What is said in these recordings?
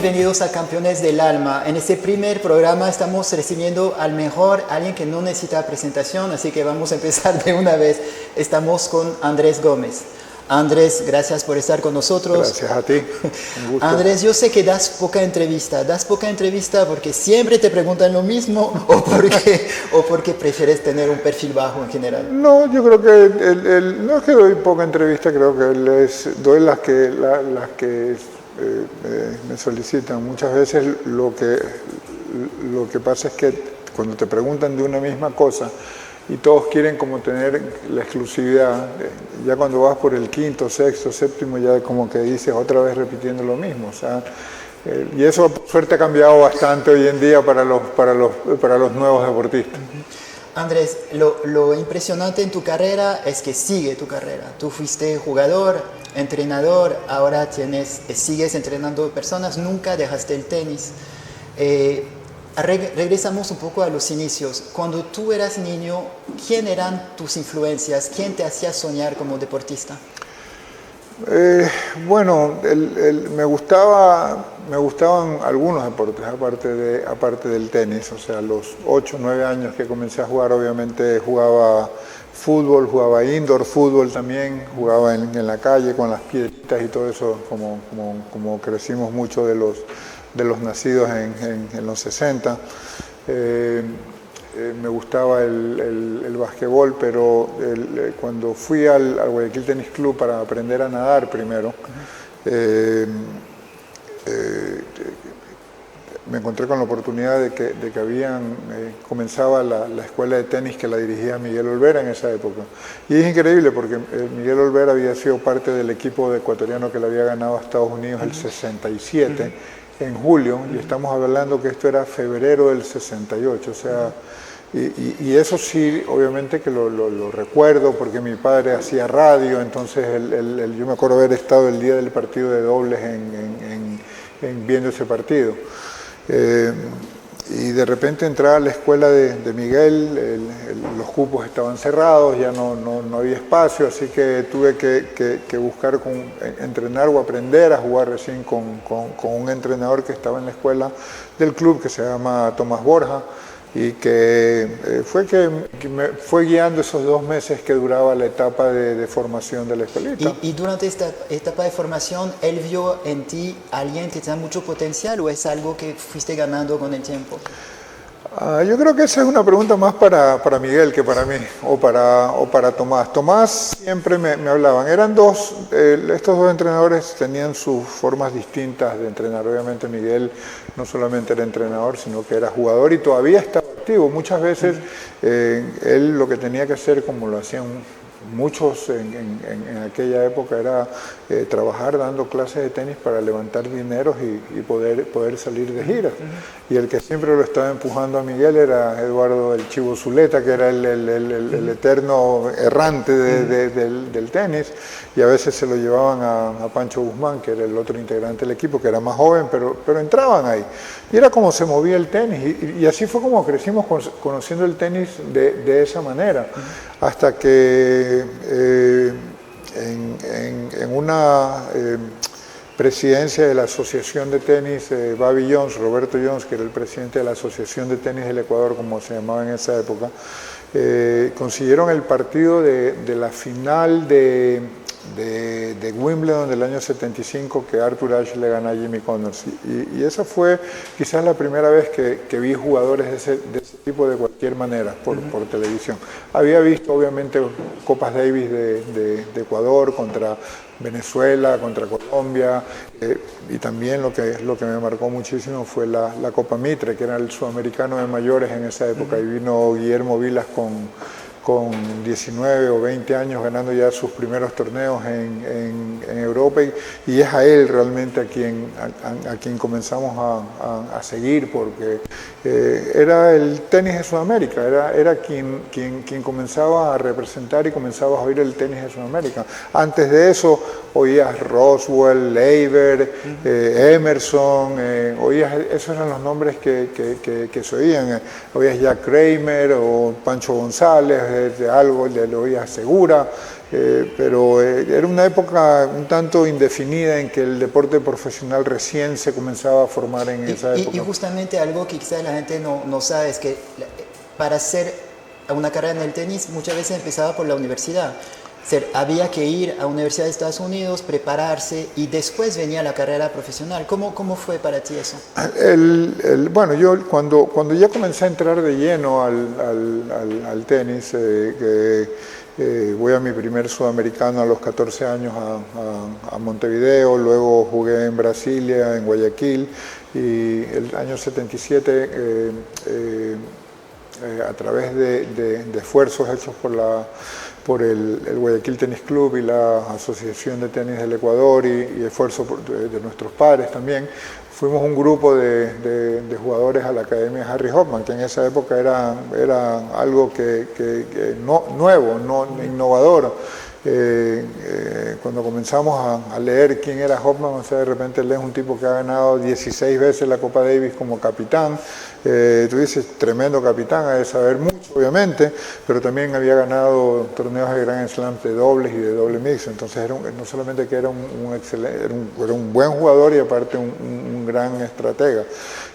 bienvenidos a Campeones del Alma. En este primer programa estamos recibiendo al mejor, alguien que no necesita presentación, así que vamos a empezar de una vez. Estamos con Andrés Gómez. Andrés, gracias por estar con nosotros. Gracias a ti, un gusto. Andrés, yo sé que das poca entrevista porque siempre te preguntan lo mismo o porque prefieres tener un perfil bajo en general. No, yo creo que no es que doy poca entrevista, creo que doy las que me solicitan. Muchas veces lo que pasa es que cuando te preguntan de una misma cosa y todos quieren como tener la exclusividad, ya cuando vas por el quinto, sexto, séptimo, ya como que dices otra vez repitiendo lo mismo. O sea, y eso por suerte ha cambiado bastante hoy en día para los nuevos deportistas. Andrés, lo impresionante en tu carrera es que sigue tu carrera. Tú fuiste jugador, entrenador, ahora sigues entrenando personas, nunca dejaste el tenis. Regresamos un poco a los inicios. Cuando tú eras niño, ¿quién eran tus influencias? ¿Quién te hacía soñar como deportista? Bueno, me gustaban algunos deportes, aparte del tenis. O sea, a los 8 o 9 años que comencé a jugar, obviamente jugaba fútbol, jugaba indoor fútbol también, jugaba en la calle con las piedritas y todo eso, como crecimos mucho de los nacidos en los 60. Me gustaba el basquetbol, pero cuando fui al Guayaquil Tennis Club para aprender a nadar primero, me encontré con la oportunidad de que comenzaba la escuela de tenis que la dirigía Miguel Olvera en esa época. Y es increíble porque Miguel Olvera había sido parte del equipo ecuatoriano que le había ganado a Estados Unidos el 67 en julio, y estamos hablando que esto era febrero del 68, o sea, y eso sí, obviamente que lo recuerdo porque mi padre hacía radio, entonces yo me acuerdo haber estado el día del partido de dobles viendo ese partido. Y de repente entrar a la escuela de Miguel, los cupos estaban cerrados, ya no había espacio, así que tuve que buscar entrenar o aprender a jugar recién con un entrenador que estaba en la escuela del club, que se llama Tomás Borja, y que me fue guiando esos 2 meses que duraba la etapa de formación de la escuelita. ¿Y durante esta etapa de formación, él vio en ti a alguien que tenía mucho potencial o es algo que fuiste ganando con el tiempo? Yo creo que esa es una pregunta más para Miguel que para mí, o para Tomás. Tomás siempre me hablaban, eran estos dos entrenadores tenían sus formas distintas de entrenar. Obviamente Miguel no solamente era entrenador, sino que era jugador y todavía estaba activo. Muchas veces él lo que tenía que hacer, como lo hacían muchos en aquella época, era trabajar dando clases de tenis para levantar dineros y poder salir de giras. Y el que siempre lo estaba empujando a Miguel era Eduardo El Chivo Zuleta, que era el eterno errante del tenis, y a veces se lo llevaban a Pancho Guzmán, que era el otro integrante del equipo, que era más joven, pero entraban ahí. Y era como se movía el tenis, y así fue como crecimos conociendo el tenis de esa manera, hasta que en una presidencia de la Asociación de Tenis, Babi Jones, Roberto Jones, que era el presidente de la Asociación de Tenis del Ecuador, como se llamaba en esa época, consiguieron el partido de la final de Wimbledon del año 75, que Arthur Ashe le gana a Jimmy Connors, y esa fue quizás la primera vez que vi jugadores de ese tipo de cualquier manera por televisión. Había visto obviamente Copas Davis de Ecuador contra Venezuela, contra Colombia, y también lo que me marcó muchísimo fue la Copa Mitre, que era el sudamericano de mayores en esa época, y vino Guillermo Vilas con 19 o 20 años ganando ya sus primeros torneos en Europa, y es a él realmente a quien comenzamos a seguir, porque era el tenis de Sudamérica, era quien comenzaba a representar y comenzaba a oír el tenis de Sudamérica. Antes de eso oías Roswell, Leiber, Emerson, esos eran los nombres que se oían. Oías Jack Kramer o Pancho González, lo oías Segura, pero era una época un tanto indefinida en que el deporte profesional recién se comenzaba a formar en esa época. Y justamente algo que quizás la gente no sabe es que para hacer una carrera en el tenis muchas veces empezaba por la universidad. Había que ir a la Universidad de Estados Unidos, prepararse y después venía la carrera profesional. ¿Cómo fue para ti eso? Bueno, yo cuando ya comencé a entrar de lleno al tenis, voy a mi primer sudamericano a los 14 años a Montevideo, luego jugué en Brasilia, en Guayaquil, y el año 77, a través de esfuerzos hechos por el Guayaquil Tenis Club y la Asociación de Tenis del Ecuador y esfuerzos de nuestros padres también, fuimos un grupo de jugadores a la Academia Harry Hopman, que en esa época era algo nuevo, innovador. Cuando comenzamos a leer quién era Hopman, o sea, de repente lees un tipo que ha ganado 16 veces la Copa Davis como capitán. Tú dices, tremendo capitán, ha de saber mucho, obviamente, pero también había ganado torneos de Grand Slam de dobles y de doble mixto. Entonces, no solamente que era un buen jugador y aparte un gran estratega,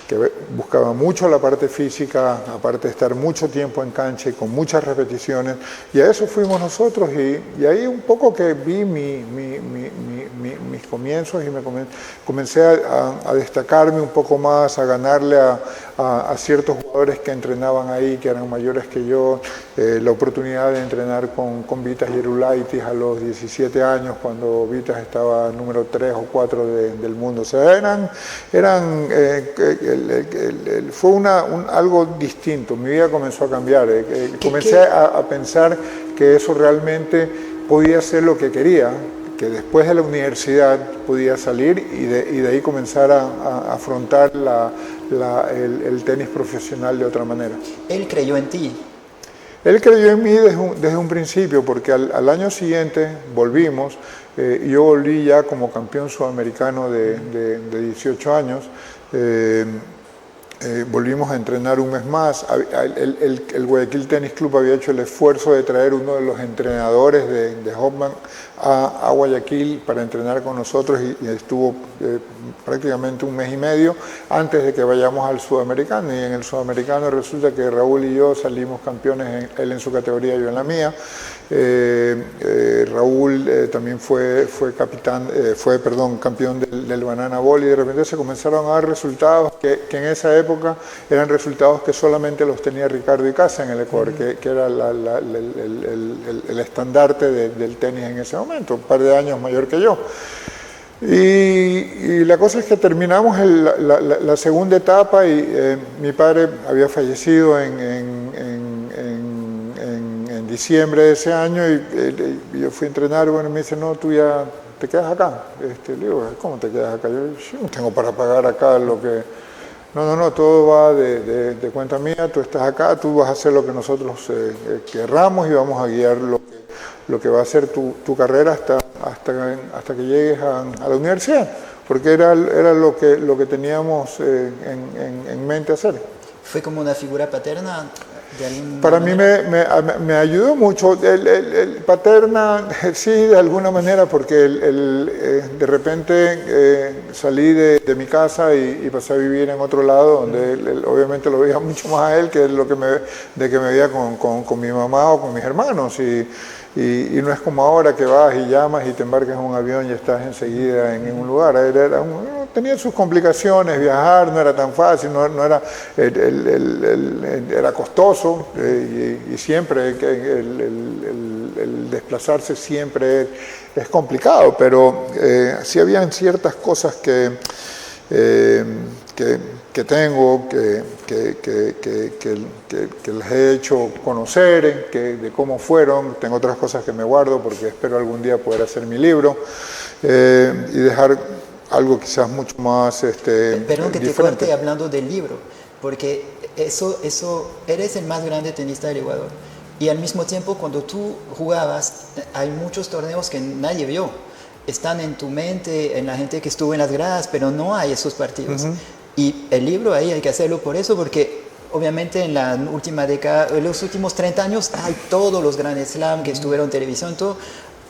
que buscaba mucho la parte física, aparte de estar mucho tiempo en cancha y con muchas repeticiones, y a eso fuimos nosotros, y ahí un poco que vi mis comienzos y comencé a destacarme un poco más, a ganarle a ciertos jugadores que entrenaban ahí, que eran mayores que yo, la oportunidad de entrenar con Vitas Gerulaitis a los 17 años, cuando Vitas estaba número 3 o 4 del mundo. O sea, fue algo distinto. Mi vida comenzó a cambiar. Comencé a pensar que eso realmente podía ser lo que quería, que después de la universidad podía salir y de ahí comenzar a afrontar el tenis profesional de otra manera. Él creyó en ti. Él creyó en mí desde un principio, porque al año siguiente volvimos, y yo volví ya como campeón sudamericano de 18 años. Volvimos a entrenar un mes más. El Guayaquil Tenis Club había hecho el esfuerzo de traer uno de los entrenadores de Hopman a Guayaquil para entrenar con nosotros, y estuvo prácticamente un mes y medio antes de que vayamos al sudamericano, y en el sudamericano resulta que Raúl y yo salimos campeones, él en su categoría, yo en la mía. Raúl también fue campeón del Banana Ball, y de repente se comenzaron a dar resultados que en esa época eran resultados que solamente los tenía Ricardo Icaza en el Ecuador, que era el estandarte del tenis en ese momento, un par de años mayor que yo. Y la cosa es que terminamos la segunda etapa, y mi padre había fallecido en diciembre de ese año, y yo fui a entrenar. Bueno, me dice, no, tú ya te quedas acá. Le digo, ¿cómo te quedas acá? Yo no tengo para pagar acá lo que... No, todo va de cuenta mía, tú estás acá, tú vas a hacer lo que nosotros querramos, y vamos a guiar lo que va a ser tu carrera hasta que llegues a la universidad, porque era lo que teníamos en mente hacer. ¿Fue como una figura paterna? Para mí me ayudó mucho. El paterna, sí, de alguna manera, porque de repente salí de mi casa y pasé a vivir en otro lado, donde obviamente lo veía mucho más a él que de que me veía con mi mamá o con mis hermanos. Y no es como ahora que vas y llamas y te embarcas en un avión y estás enseguida en un lugar. Tenía sus complicaciones, viajar no era tan fácil, era costoso, y siempre el desplazarse siempre es complicado, pero sí habían ciertas cosas que tengo, que les he hecho conocer, de cómo fueron. Tengo otras cosas que me guardo porque espero algún día poder hacer mi libro, y dejar algo quizás mucho más Perdón que diferente. te corte hablando del libro, porque eres el más grande tenista del Ecuador, y al mismo tiempo cuando tú jugabas hay muchos torneos que nadie vio. Están en tu mente, en la gente que estuvo en las gradas, pero no hay esos partidos. Y el libro ahí hay que hacerlo por eso, porque obviamente en la última década, en los últimos 30 años, hay todos los Grand Slam que estuvieron en televisión, todo.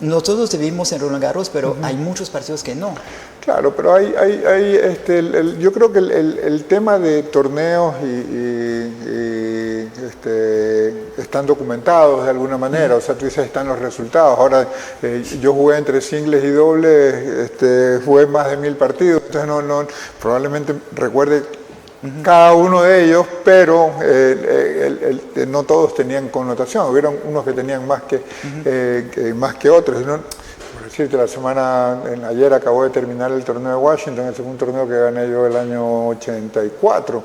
no todos vivimos en Roland Garros, pero hay muchos partidos que no. Claro, pero yo creo que el tema de torneos están documentados de alguna manera, o sea, tú dices están los resultados. Ahora, yo jugué entre singles y dobles, jugué más de 1000 partidos, entonces probablemente recuerde cada uno de ellos, pero no todos tenían connotación, hubieron unos que tenían más que otros. ¿No? Por decirte, ayer acabó de terminar el torneo de Washington, ese fue un torneo que gané yo el año 84,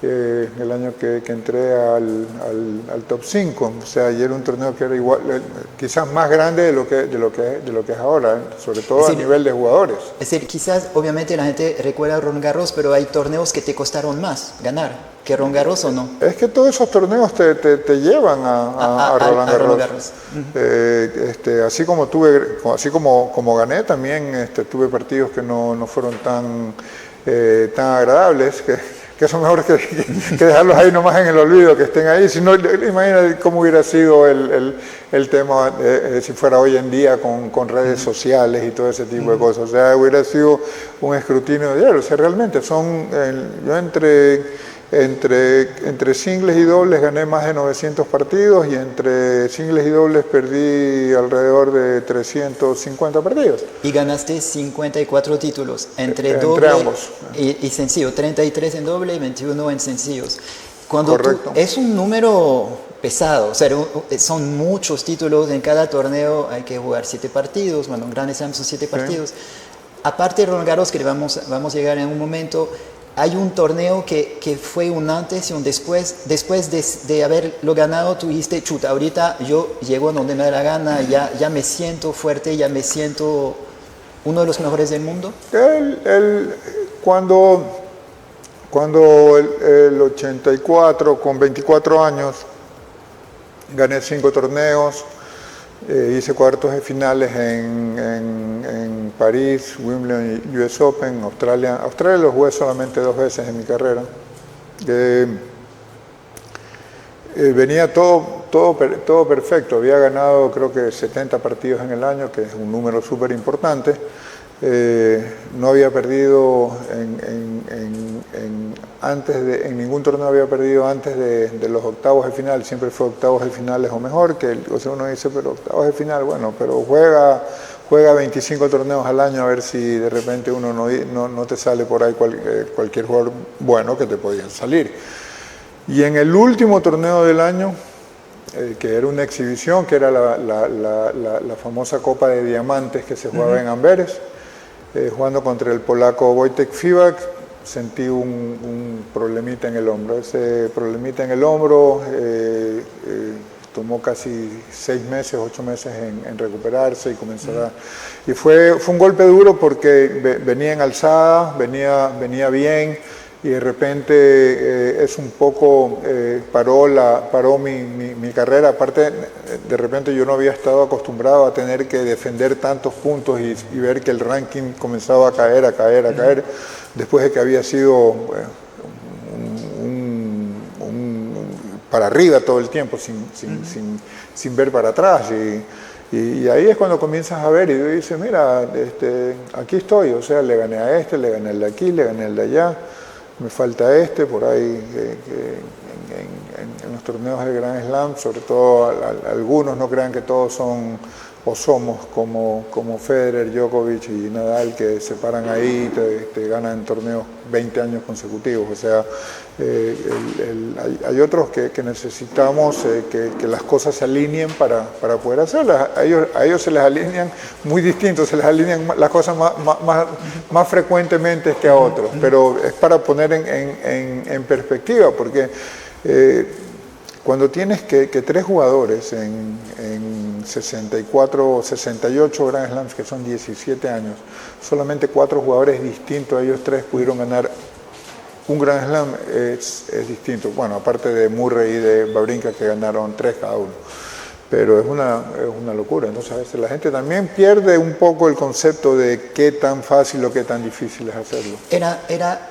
el año que entré al top 5, o sea, y era un torneo que era igual, quizás más grande de lo que es ahora, sobre todo a nivel de jugadores. Es decir, quizás obviamente la gente recuerda a Roland Garros, pero hay torneos que te costaron más ganar que Roland Garros, ¿o no? Es que todos esos torneos te llevan a Roland Garros. Así como gané, también tuve partidos que no fueron tan agradables, que son mejores que dejarlos ahí nomás en el olvido, que estén ahí. Si no, imagina cómo hubiera sido el tema si fuera hoy en día con redes sociales y todo ese tipo de cosas. O sea, hubiera sido un escrutinio diario. O sea, realmente yo entre singles y dobles gané más de 900 partidos, y entre singles y dobles perdí alrededor de 350 partidos. Y ganaste 54 títulos entre doble ambos. Y sencillo, 33 en doble y 21 en sencillos. Correcto. Es un número pesado, o sea, son muchos títulos en cada torneo, hay que jugar 7 partidos, bueno, un Grand Slam son 7 partidos. Aparte de Roland Garros, que vamos a llegar en un momento, hay un torneo que fue un antes y un después. Después de haberlo ganado, tú dijiste, chuta, ahorita yo llego a donde me da la gana, ya me siento fuerte, ya me siento uno de los mejores del mundo. Cuando el 84, con 24 años, gané 5 torneos, hice cuartos de finales en París, Wimbledon y US Open, Australia lo jugué solamente 2 veces en mi carrera. Venía todo perfecto, había ganado creo que 70 partidos en el año, que es un número súper importante. No había perdido en ningún torneo había perdido antes de los octavos de final, siempre fue octavos de finales o mejor, o sea, uno dice, pero octavos de final, bueno, pero juega 25 torneos al año a ver si de repente uno no te sale por ahí cualquier jugador bueno que te podía salir. Y en el último torneo del año, que era una exhibición, que era la famosa Copa de Diamantes que se jugaba en Amberes, jugando contra el polaco Wojtek Fibak, sentí un problemita en el hombro. Ese problemita en el hombro tomó casi 6 meses, 8 meses en recuperarse y comenzar Y fue un golpe duro porque venía en alzada, venía bien, y de repente es un poco, paró mi carrera. Aparte, de repente yo no había estado acostumbrado a tener que defender tantos puntos y ver que el ranking comenzaba a caer, después de que había sido para arriba todo el tiempo, sin ver para atrás. Y ahí es cuando comienzas a ver y dices, mira, aquí estoy, o sea, le gané a le gané el de aquí, le gané el de allá. Me falta por ahí, en los torneos de Grand Slam, sobre todo algunos, no crean que todos son o somos como Federer, Djokovic y Nadal, que se paran ahí y te ganan torneos 20 años consecutivos. O sea, hay otros que necesitamos que las cosas se alineen para poder hacerlas. A ellos se les alinean muy distintos, se les alinean las cosas más frecuentemente que a otros, pero es para poner en perspectiva, porque cuando tienes que 3 jugadores en 64 o 68 Grand Slams, que son 17 años, solamente 4 jugadores distintos, ellos 3 pudieron ganar un Grand Slam, es distinto. Bueno, aparte de Murray y de Wawrinka, que ganaron 3 cada uno. pero es una locura. Entonces a veces la gente también pierde un poco el concepto de qué tan fácil o qué tan difícil es hacerlo.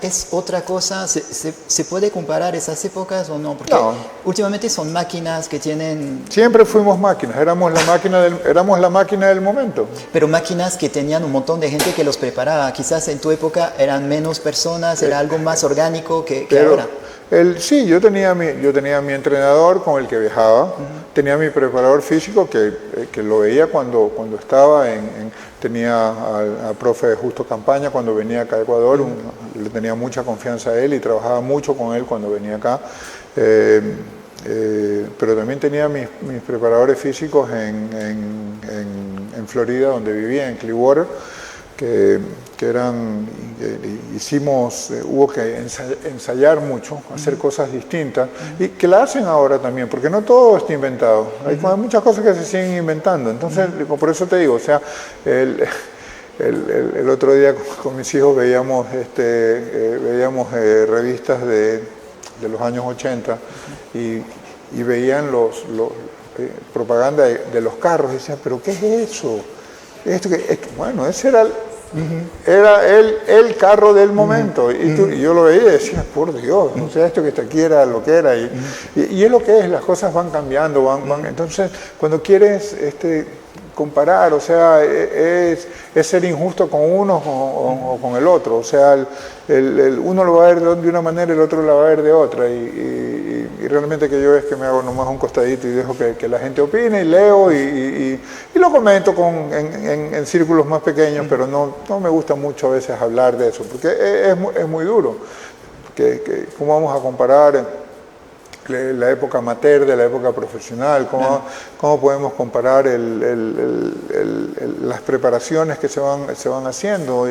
Es otra cosa, ¿se puede comparar esas épocas o no? Porque No. últimamente son máquinas que tienen... Siempre fuimos máquinas, éramos la máquina del momento. Pero máquinas que tenían un montón de gente que los preparaba. Quizás en tu época eran menos personas, era algo más orgánico que ahora. Sí, yo tenía mi entrenador con el que viajaba, tenía mi preparador físico que lo veía cuando estaba tenía al profe Justo Campaña cuando venía acá a Ecuador, le tenía mucha confianza a él y trabajaba mucho con él cuando venía acá. Pero también tenía mis preparadores físicos en Florida, donde vivía, en Clearwater, que hubo que ensayar mucho, hacer cosas distintas, y que la hacen ahora también, porque no todo está inventado, hay muchas cosas que se siguen inventando, entonces por eso te digo, o sea, el otro día con mis hijos veíamos revistas de los años 80 y veían propaganda de los carros y decían, pero ¿qué es eso? Bueno, ese era el carro del momento y yo lo veía y decía, por Dios, o sea, esto que está aquí era lo que era y es lo que es, las cosas van cambiando, entonces cuando quieres comparar, o sea, es ser injusto con uno o con el otro, o sea, uno lo va a ver de una manera y el otro lo va a ver de otra y realmente que yo es que me hago nomás un costadito y dejo que la gente opine y leo y lo comento en círculos más pequeños, pero no me gusta mucho a veces hablar de eso, porque es muy duro, ¿cómo vamos a comparar la época amateur de la época profesional? ¿Cómo podemos comparar las preparaciones que se van haciendo?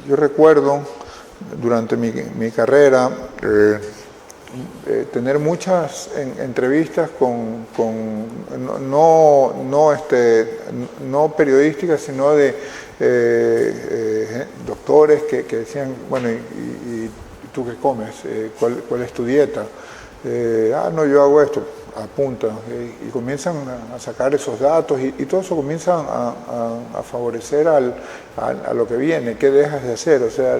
Yo recuerdo durante mi carrera tener muchas entrevistas no periodísticas, sino de doctores que decían, bueno, ¿y tú qué comes? ¿Cuál es tu dieta? No, yo hago esto, apunta, y comienzan a sacar esos datos y todo eso comienza a favorecer a lo que viene, qué dejas de hacer, o sea,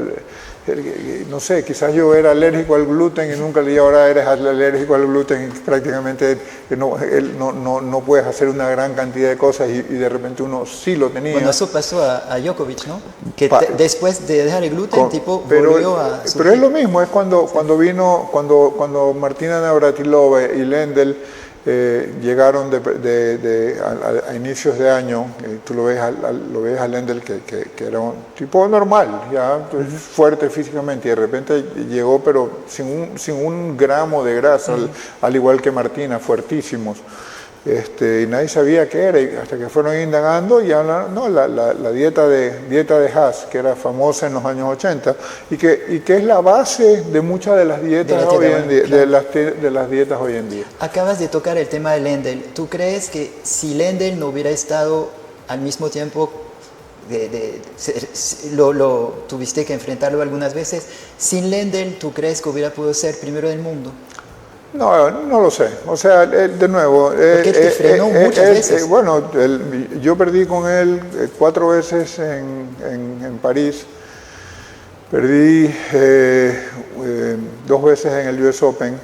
no sé, quizás yo era alérgico al gluten y nunca leí, ahora eres alérgico al gluten y prácticamente no puedes hacer una gran cantidad de cosas y de repente uno sí lo tenía. Bueno, eso pasó a Djokovic, ¿no? Que después de dejar el gluten, volvió a... Pero es lo mismo, es cuando Martina Navratilova y Lendl llegaron a inicios de año, tú lo ves a Lendl que era un tipo normal, ya fuerte físicamente, y de repente llegó pero sin un gramo de grasa, al igual que Martina, fuertísimos. Y nadie sabía qué era, y hasta que fueron indagando y hablaron, no, la dieta de Haas, que era famosa en los años 80 y que es la base de muchas de las dietas hoy en día, de las dietas hoy en día. Acabas de tocar el tema de Lendl. ¿Tú crees que si Lendl no hubiera estado al mismo tiempo, tuviste que enfrentarlo algunas veces, sin Lendl, ¿tú crees que hubiera podido ser primero del mundo? No lo sé, o sea, de nuevo... Porque él te frenó muchas veces. Bueno, yo perdí con él 4 veces en París, perdí 2 veces en el US Open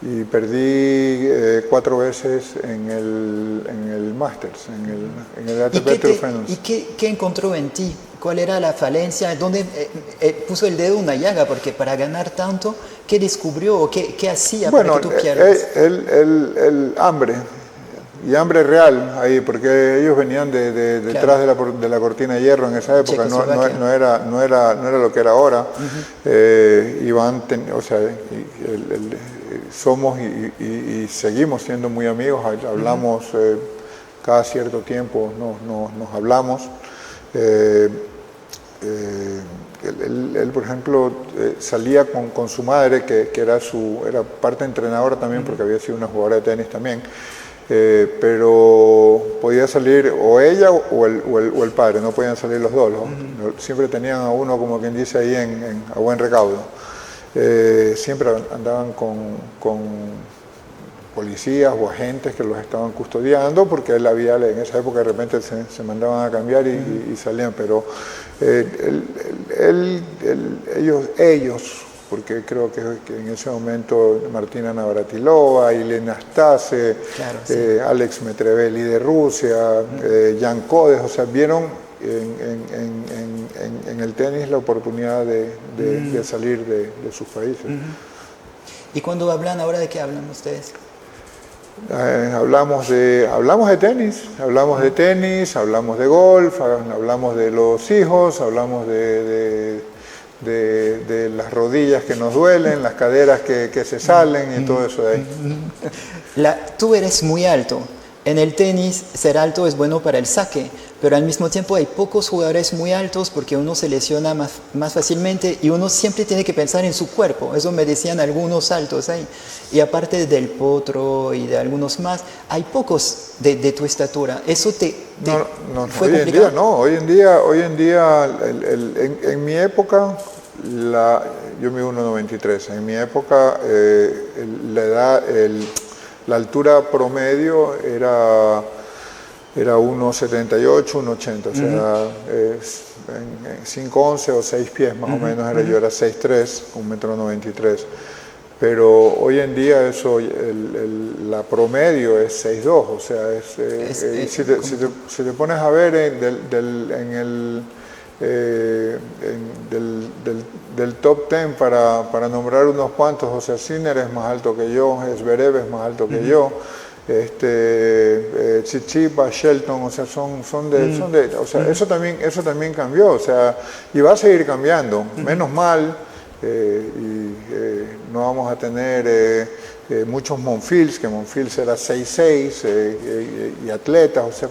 y perdí 4 veces en el Masters, en el ATP Tour Finals. ¿Y qué encontró en ti? ¿Cuál era la falencia? ¿Dónde puso el dedo en una llaga? Porque para ganar tanto, ¿qué descubrió o qué hacía para que tú pierdas? El hambre, y hambre real ahí, porque ellos venían detrás de la cortina de hierro en esa época, no era lo que era ahora. Somos y seguimos siendo muy amigos, hablamos cada cierto tiempo, nos hablamos. Él, por ejemplo, salía con su madre, que era parte entrenadora también, porque había sido una jugadora de tenis también, pero podía salir o ella o el padre, no podían salir los dos, siempre tenían a uno, como quien dice, ahí a buen recaudo. Siempre andaban policías o agentes que los estaban custodiando, porque él había, en esa época de repente se mandaban a cambiar y salían, pero ellos, porque creo que en ese momento Martina Navratilova, Elena Stase, Claro, sí. Alex Metrevelli de Rusia, Jan Kodes, o sea, vieron en el tenis la oportunidad de salir de sus países. ¿Y cuando hablan ahora de qué hablan ustedes? Hablamos de tenis, hablamos de golf, hablamos de los hijos, hablamos de las rodillas que nos duelen, las caderas que se salen y todo eso de ahí. Tú eres muy alto. En el tenis, ser alto es bueno para el saque, pero al mismo tiempo hay pocos jugadores muy altos porque uno se lesiona más fácilmente y uno siempre tiene que pensar en su cuerpo. Eso me decían algunos altos ahí. Y aparte del Potro y de algunos más, hay pocos de tu estatura. ¿Eso No, fue hoy complicado? en día no. Hoy en día en mi época, yo mido 1,93. En mi época, la altura promedio era 1,78, 1,80, o sea, 5'11" o 6 pies más o menos era. Yo era 6'3", 1,93 m. Pero hoy en día la promedio es 6'2", o sea, si te pones a ver del top 10 para nombrar unos cuantos, José Sinner es más alto que yo, Zverev es más alto que yo, Tsitsipas, Shelton, o sea, o sea, eso también cambió, o sea, y va a seguir cambiando, menos mal, no vamos a tener muchos Monfils, que Monfils era 6'6", y atletas, o sea,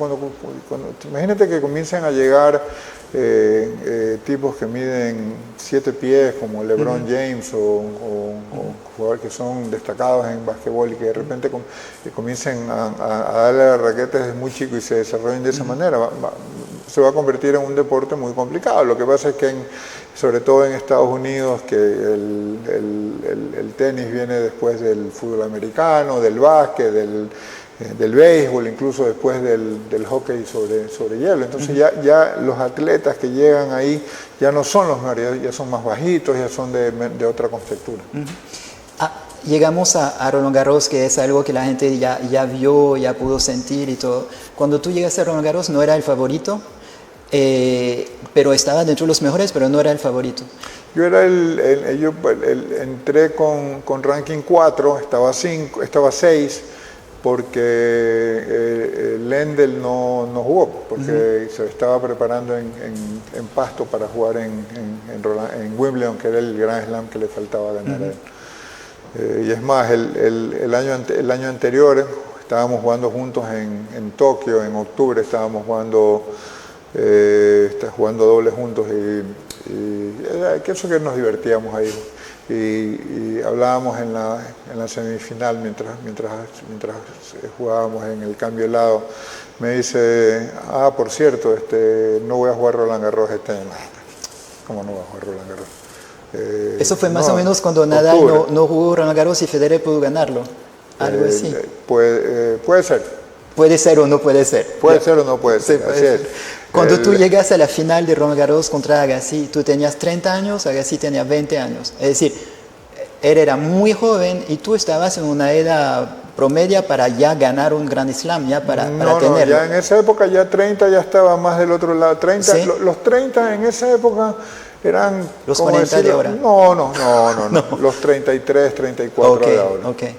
imagínate que comiencen a llegar tipos que miden 7 pies como LeBron James o jugadores que son destacados en basquetbol y que de repente comiencen a darle a la raqueta desde muy chico y se desarrollen de esa manera, se va a convertir en un deporte muy complicado. Lo que pasa es que sobre todo en Estados Unidos, que el tenis viene después del fútbol americano, del básquet, del béisbol, incluso después del hockey sobre hielo. Entonces ya los atletas que llegan ahí ya no son los mayores, ya son más bajitos, ya son de otra contextura. Llegamos a Roland Garros, que es algo que la gente ya vio, ya pudo sentir y todo. Cuando tú llegaste a Roland Garros no era el favorito, pero estaba dentro de los mejores, pero no era el favorito. Yo era entré con ranking 4, estaba 6, porque Lendl no jugó, porque se estaba preparando en Pasto para jugar en Wimbledon, que era el Grand Slam que le faltaba ganar a él. Y es más, el año anterior estábamos jugando juntos en Tokio, en octubre estábamos jugando dobles juntos y que eso que nos divertíamos ahí. Y hablábamos en la semifinal mientras jugábamos en el cambio de lado. Me dice, por cierto, no voy a jugar Roland Garros este año. ¿Cómo no voy a jugar Roland Garros? Eso fue más o menos cuando Nadal no jugó Roland Garros y Federer pudo ganarlo. Algo así. Puede ser. Puede ser o no puede ser. Puede ser o no puede ser, así es. Cuando tú llegas a la final de Roland Garros contra Agassi, tú tenías 30 años, Agassi tenía 20 años. Es decir, él era muy joven y tú estabas en una edad promedia para ya ganar un Grand Slam, ya para tenerlo. No, ya en esa época ya 30 ya estaba más del otro lado. 30, ¿sí? Los 30 en esa época eran... Los 40 de ahora. No. Los 33, 34 de ahora. Okay.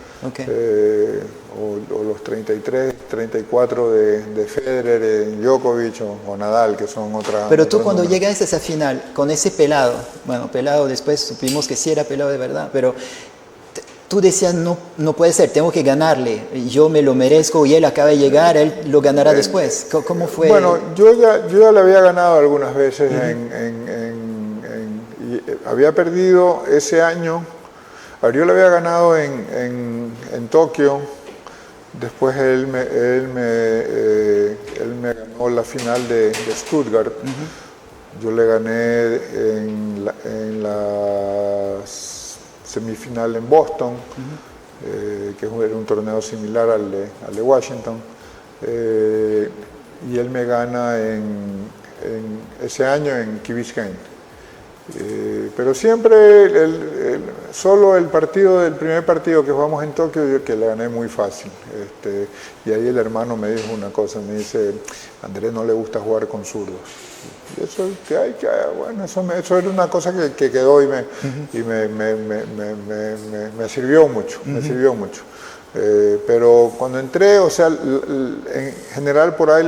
O los 33, 34 de Federer, Djokovic o Nadal, que son otra... Pero tú cuando llegas a esa final, con ese pelado, bueno, pelado después supimos que sí era pelado de verdad, pero tú decías, no puede ser, tengo que ganarle, yo me lo merezco y él acaba de llegar, él lo ganará después. ¿Cómo fue? Bueno, yo ya le había ganado algunas veces, había perdido ese año, yo le había ganado en Tokio. Después él me ganó la final de Stuttgart. Yo le gané en la semifinal en Boston. que era un torneo similar al de Washington, y él me gana ese año en Key Biscayne. Pero siempre, solo el primer partido que jugamos en Tokio, yo que le gané muy fácil. Y ahí el hermano me dijo una cosa, me dice, Andrés no le gusta jugar con zurdos. Y eso, bueno, eso era una cosa que quedó y me sirvió mucho, me sirvió mucho. Pero cuando entré, o sea, en general por ahí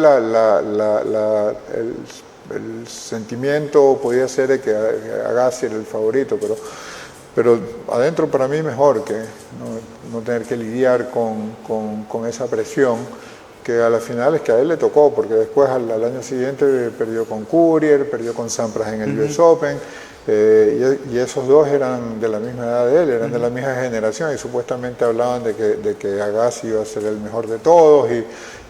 el sentimiento podía ser de que Agassi era el favorito, pero adentro para mí mejor que no tener que lidiar con esa presión, que a la final es que a él le tocó, porque después al año siguiente perdió con Courier, perdió con Sampras en el US Open, y esos dos eran de la misma edad de él, eran de la misma generación, y supuestamente hablaban de que Agassi iba a ser el mejor de todos,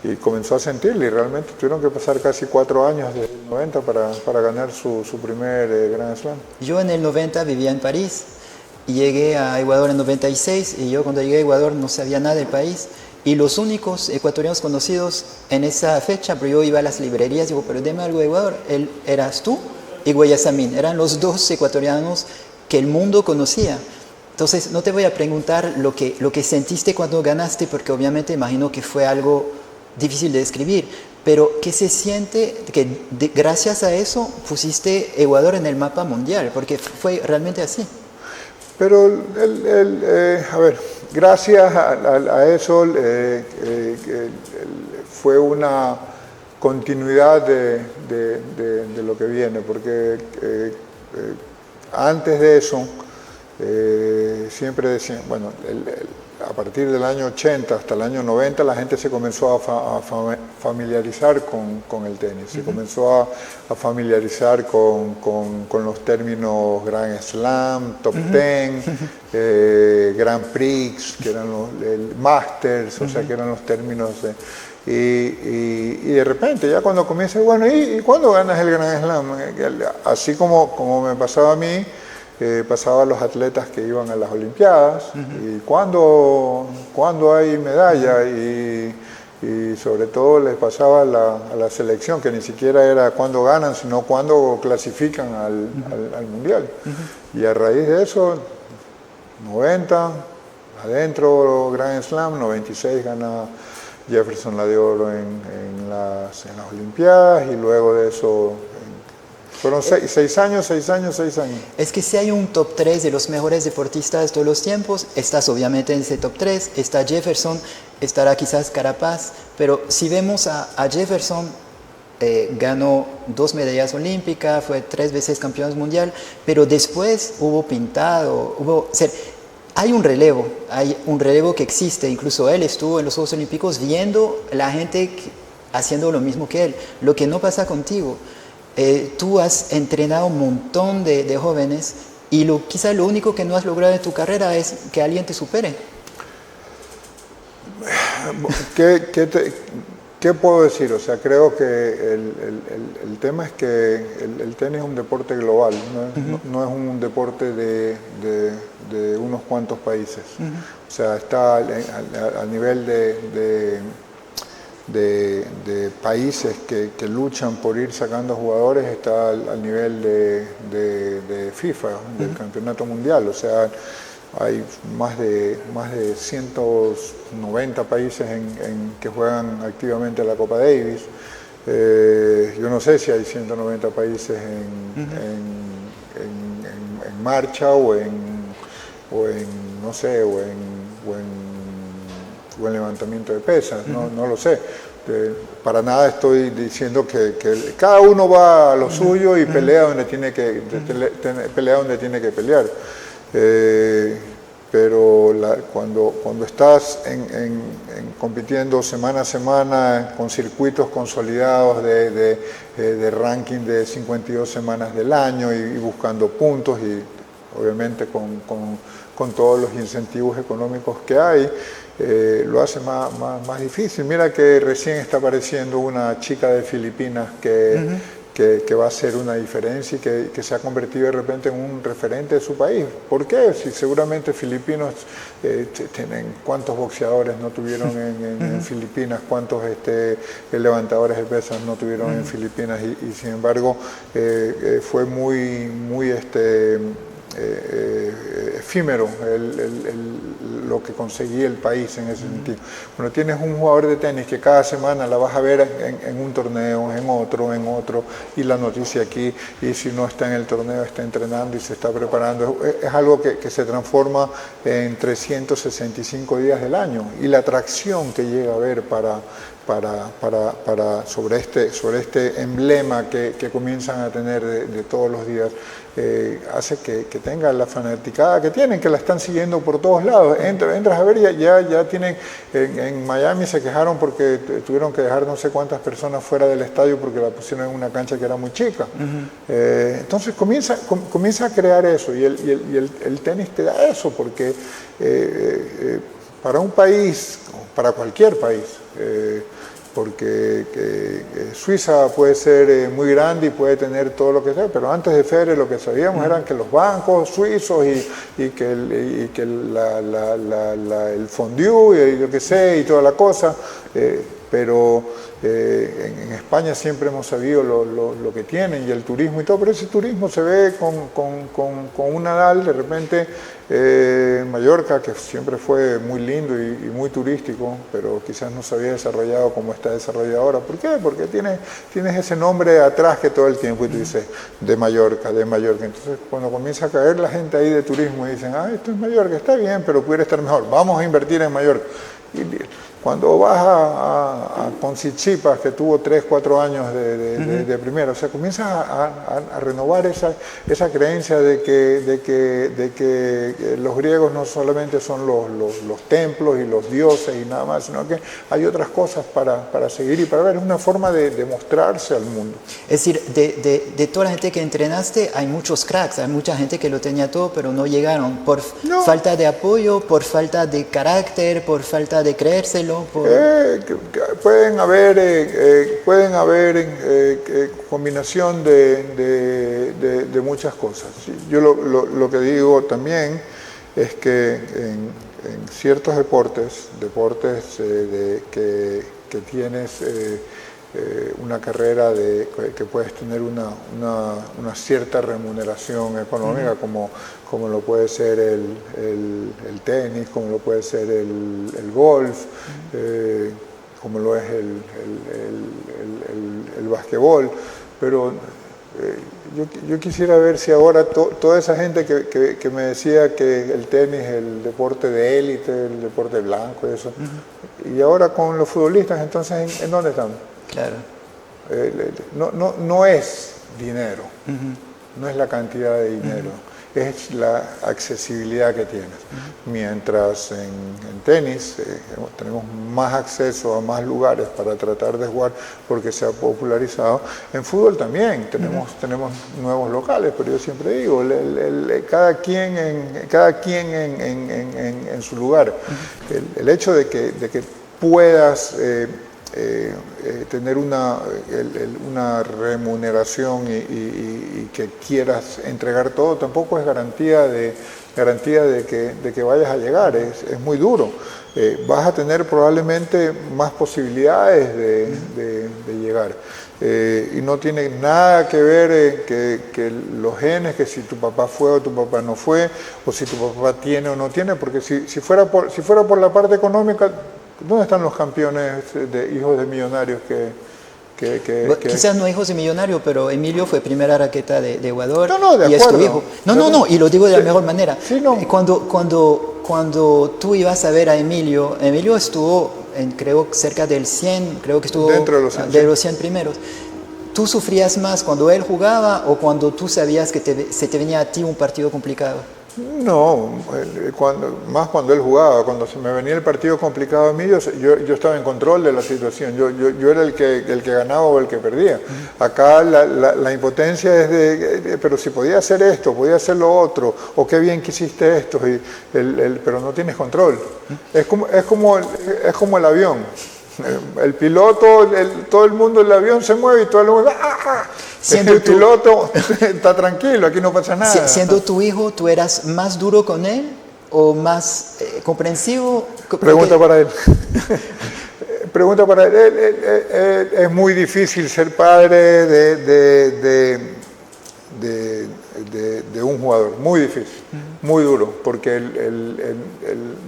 y comenzó a sentirlo, y realmente tuvieron que pasar casi 4 años desde el 90 para ganar su primer Grand Slam. Yo en el 90 vivía en París y llegué a Ecuador en 96, y yo cuando llegué a Ecuador no sabía nada del país, y los únicos ecuatorianos conocidos en esa fecha, pero yo iba a las librerías y digo, pero deme algo de Ecuador, eras tú y Guayasamín, eran los dos ecuatorianos que el mundo conocía. Entonces no te voy a preguntar lo que sentiste cuando ganaste, porque obviamente imagino que fue algo difícil de describir, pero ¿qué se siente que gracias a eso pusiste Ecuador en el mapa mundial? Porque fue realmente así. Pero, a ver, gracias a eso fue una continuidad de lo que viene, porque antes de eso siempre decían, bueno, a partir del año 80 hasta el año 90 la gente se comenzó a familiarizar con el tenis, se comenzó a familiarizar con los términos Grand Slam, Top Ten, Grand Prix, que eran el Masters, o sea que eran los términos y de repente ya cuando comienza, bueno, ¿y cuándo ganas el Grand Slam? Así como me pasaba a mí, pasaba a los atletas que iban a las Olimpiadas, y cuando hay medalla, y sobre todo les pasaba a la selección, que ni siquiera era cuando ganan, sino cuando clasifican al Mundial. Y a raíz de eso, 90, adentro Grand Slam, 96 gana Jefferson la de oro en las Olimpiadas, y luego de eso fueron 6 años. Es que si hay un top 3 de los mejores deportistas de todos los tiempos, estás obviamente en ese top 3, está Jefferson, estará quizás Carapaz, pero si vemos a Jefferson, ganó 2 medallas olímpicas, fue 3 veces campeón mundial, pero después hubo pintado, hay un relevo que existe, incluso él estuvo en los Juegos Olímpicos viendo la gente haciendo lo mismo que él, lo que no pasa contigo. Tú has entrenado un montón de jóvenes, y quizá lo único que no has logrado en tu carrera es que alguien te supere. ¿Qué puedo decir? O sea, creo que el tema es que el tenis es un deporte global, no es un deporte de unos cuantos países. O sea, está a nivel de países que luchan por ir sacando jugadores, está al nivel de FIFA, del campeonato mundial. O sea, hay más de 190 países que juegan activamente la Copa Davis. Yo no sé si hay 190 países en marcha o en levantamiento de pesas, no lo sé. Para nada estoy diciendo que cada uno va a lo suyo y pelea donde tiene que pelear. Pero cuando estás compitiendo semana a semana con circuitos consolidados de ranking de 52 semanas del año, y buscando puntos, y obviamente con todos los incentivos económicos que hay, lo hace más difícil. Mira que recién está apareciendo una chica de Filipinas que que va a hacer una diferencia y que se ha convertido de repente en un referente de su país. ¿Por qué? Si seguramente filipinos tienen, ¿cuántos boxeadores no tuvieron en Filipinas? ¿Cuántos levantadores de pesas no tuvieron en Filipinas? Y sin embargo fue muy efímero lo que conseguía el país en ese sentido. Bueno, tienes un jugador de tenis que cada semana la vas a ver en un torneo, en otro, y la noticia aquí, y si no está en el torneo, está entrenando y se está preparando. Es algo que se transforma en 365 días del año, y la atracción que llega a haber sobre este emblema que comienzan a tener de todos los días, hace que tenga la fanaticada que tienen, que la están siguiendo por todos lados. Entras a ver, ya tienen, en Miami se quejaron porque tuvieron que dejar no sé cuántas personas fuera del estadio porque la pusieron en una cancha que era muy chica. Entonces comienza a crear eso, y el tenis te da eso, porque para un país, para cualquier país, porque Suiza puede ser muy grande y puede tener todo lo que sea, pero antes de Federer lo que sabíamos eran que los bancos suizos y que el fondue y lo que sé y toda la cosa, pero en España siempre hemos sabido lo que tienen y el turismo y todo, pero ese turismo se ve con un Nadal de repente Mallorca, que siempre fue muy lindo y muy turístico, pero quizás no se había desarrollado como está desarrollado ahora. ¿Por qué? Porque tienes ese nombre atrás que todo el tiempo y tú dices de Mallorca. Entonces cuando comienza a caer la gente ahí de turismo y dicen, esto es Mallorca, está bien, pero pudiera estar mejor, vamos a invertir en Mallorca. Y cuando vas con Tsitsipas, que tuvo 3, 4 años de primera, o sea, comienzas a renovar esa creencia de que los griegos no solamente son los templos y los dioses y nada más, sino que hay otras cosas para seguir y para ver. Es una forma de mostrarse al mundo. Es decir, de toda la gente que entrenaste, hay muchos cracks, hay mucha gente que lo tenía todo, pero no llegaron por falta de apoyo, por falta de carácter, por falta de creérselo. Pueden haber combinación de muchas cosas. Yo lo que digo también es que en ciertos deportes que tienes una carrera que puedes tener una cierta remuneración económica, como lo puede ser el tenis, como lo puede ser el golf, como lo es el basquetbol, pero yo quisiera ver si ahora toda esa gente que me decía que el tenis es el deporte de élite, el deporte blanco, eso, y ahora con los futbolistas, entonces ¿en dónde están? Claro. No es dinero, no es la cantidad de dinero, es la accesibilidad que tienes. Mientras en tenis tenemos más acceso a más lugares para tratar de jugar porque se ha popularizado. En fútbol también tenemos nuevos locales, pero yo siempre digo, cada quien en su lugar. El hecho de que puedas tener una remuneración y que quieras entregar todo tampoco es garantía de que vayas a llegar. Es muy duro. Vas a tener probablemente más posibilidades de llegar. Y no tiene nada que ver que los genes, que si tu papá fue o tu papá no fue, o si tu papá tiene o no tiene, porque si fuera por la parte económica, ¿dónde están los campeones de hijos de millonarios quizás no hijos de millonarios, pero Emilio fue primera raqueta de Ecuador y es tu hijo. No, y lo digo de la mejor manera. Sí, no. Cuando tú ibas a ver a Emilio estuvo creo cerca del 100, creo que estuvo dentro de los 100 primeros. ¿Tú sufrías más cuando él jugaba o cuando tú sabías que se te venía a ti un partido complicado? No, más cuando él jugaba. Cuando se me venía el partido complicado a mí, yo estaba en control de la situación. Yo era el que ganaba o el que perdía. Acá la impotencia es pero si podía hacer esto, podía hacer lo otro, o qué bien que hiciste esto, pero no tienes control. Es como el avión. El piloto, todo el mundo del avión se mueve y todo el mundo... ¡ah! El piloto está tranquilo, aquí no pasa nada. Siendo tu hijo, ¿tú eras más duro con él o más comprensivo? Pregunta para él. Pregunta para él. Es muy difícil ser padre de un jugador, muy difícil, muy duro, porque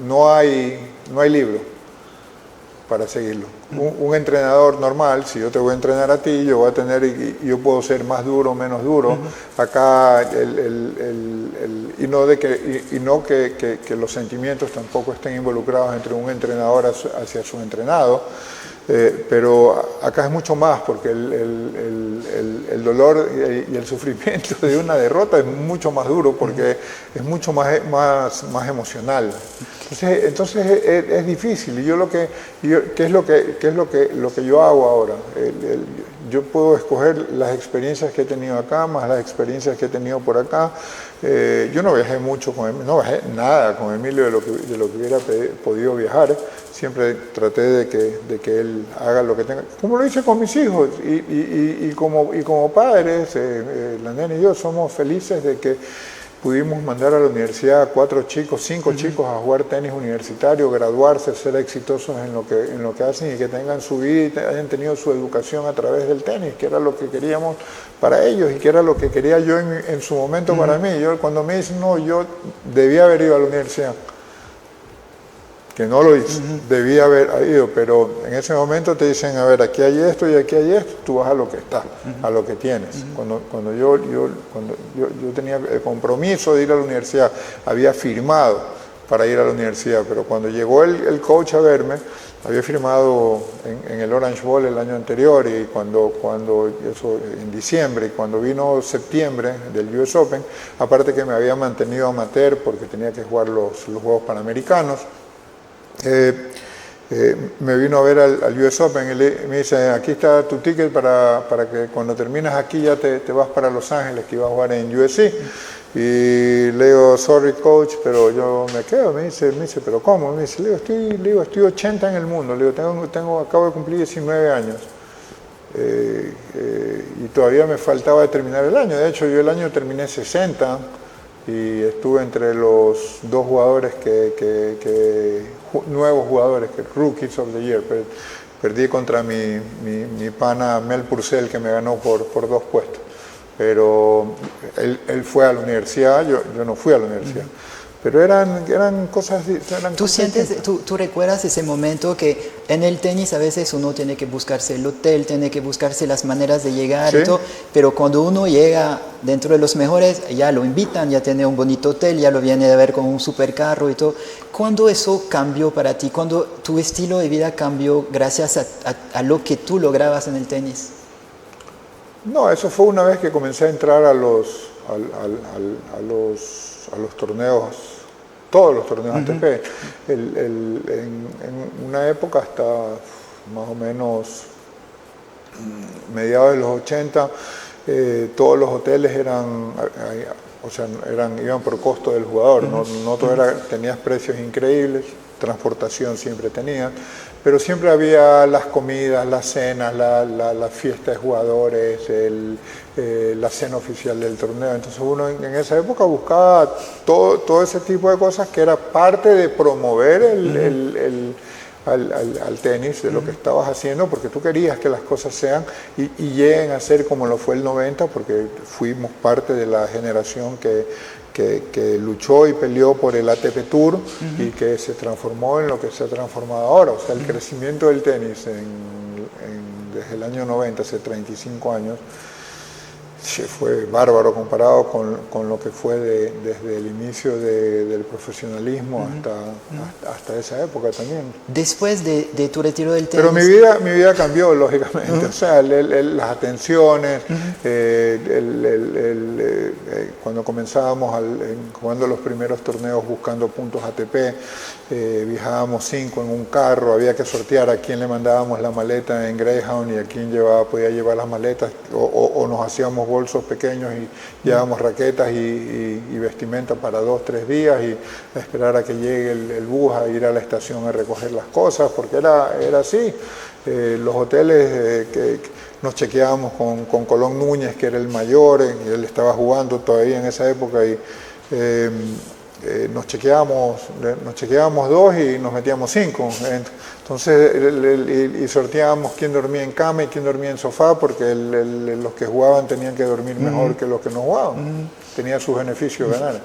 no hay libro para seguirlo. Un entrenador normal, si yo te voy a entrenar a ti, yo voy a tener, yo puedo ser más duro o menos duro. Acá, y no que los sentimientos tampoco estén involucrados entre un entrenador hacia su entrenado. Pero acá es mucho más, porque el dolor y el sufrimiento de una derrota es mucho más duro, porque es mucho más emocional. Entonces es difícil. Y ¿qué es lo que yo hago ahora? Yo puedo escoger las experiencias que he tenido acá, más las experiencias que he tenido por acá. Yo no viajé mucho no viajé nada con Emilio de lo que hubiera podido viajar. Siempre traté de que él haga lo que tenga, como lo hice con mis hijos, y como padres, la nena y yo somos felices de que pudimos mandar a la universidad a 5 chicos a jugar tenis universitario, graduarse, ser exitosos en lo que hacen, y que tengan su vida y hayan tenido su educación a través del tenis, que era lo que queríamos para ellos y que era lo que quería yo en su momento para mí. Cuando me dicen, no, yo debía haber ido a la universidad, que no lo hice, debía haber ido, pero en ese momento te dicen, a ver, aquí hay esto y aquí hay esto, tú vas a lo que está, a lo que tienes. Cuando yo tenía el compromiso de ir a la universidad, había firmado para ir a la universidad, pero cuando llegó el coach a verme, había firmado en el Orange Bowl el año anterior, y eso en diciembre, y cuando vino septiembre del US Open, aparte que me había mantenido amateur porque tenía que jugar los Juegos Panamericanos, me vino a ver al US Open y me dice, aquí está tu ticket para que cuando terminas aquí ya te vas para Los Ángeles, que iba a jugar en USC. Y le digo, sorry coach, pero yo me quedo. Me dice, ¿pero cómo? Me dice, le digo, estoy 80 en el mundo. Le digo, acabo de cumplir 19 años. Y todavía me faltaba terminar el año. De hecho, yo el año terminé 60 y estuve entre los dos jugadores nuevos jugadores, que Rookies of the Year. Perdí contra mi pana Mel Purcell, que me ganó por 2 puestos. Pero él fue a la universidad, yo no fui a la universidad. Pero eran cosas... ¿Tú recuerdas ese momento que en el tenis a veces uno tiene que buscarse el hotel, tiene que buscarse las maneras de llegar, ¿sí? Y todo, pero cuando uno llega dentro de los mejores, ya lo invitan, ya tiene un bonito hotel, ya lo viene a ver con un supercarro y todo? ¿Cuándo eso cambió para ti? ¿Cuándo tu estilo de vida cambió gracias a lo que tú lograbas en el tenis? No, eso fue una vez que comencé a entrar a los torneos, todos los torneos ATP. En una época, hasta más o menos mediados de los 80, todos los hoteles iban por costo del jugador, no todo tenías precios increíbles, transportación siempre tenías, pero siempre había las comidas, las cenas, la fiesta de jugadores, la cena oficial del torneo. Entonces uno en esa época buscaba todo ese tipo de cosas que era parte de promover al tenis, de lo que estabas haciendo, porque tú querías que las cosas sean y lleguen a ser como lo fue el 90, porque fuimos parte de la generación que luchó y peleó por el ATP Tour y que se transformó en lo que se ha transformado ahora. O sea, el crecimiento del tenis desde el año 90, hace 35 años, fue bárbaro comparado con lo que fue desde el inicio del profesionalismo hasta esa época también. Después de tu retiro del tenis... Pero mi vida cambió, lógicamente. O sea, las atenciones, cuando comenzábamos jugando los primeros torneos buscando puntos ATP, viajábamos 5 en un carro, había que sortear a quién le mandábamos la maleta en Greyhound y a quién podía llevar las maletas, o nos hacíamos bolsos pequeños y llevábamos raquetas y vestimenta para 2 o 3 días y a esperar a que llegue el bus, a ir a la estación a recoger las cosas, porque era así. Los hoteles que nos chequeábamos con Colón Núñez, que era el mayor, y él estaba jugando todavía en esa época, y nos chequeábamos 2 y nos metíamos 5. Entonces, y sorteábamos quién dormía en cama y quién dormía en sofá, porque los que jugaban tenían que dormir mejor que los que no jugaban. Tenía sus beneficios ganar.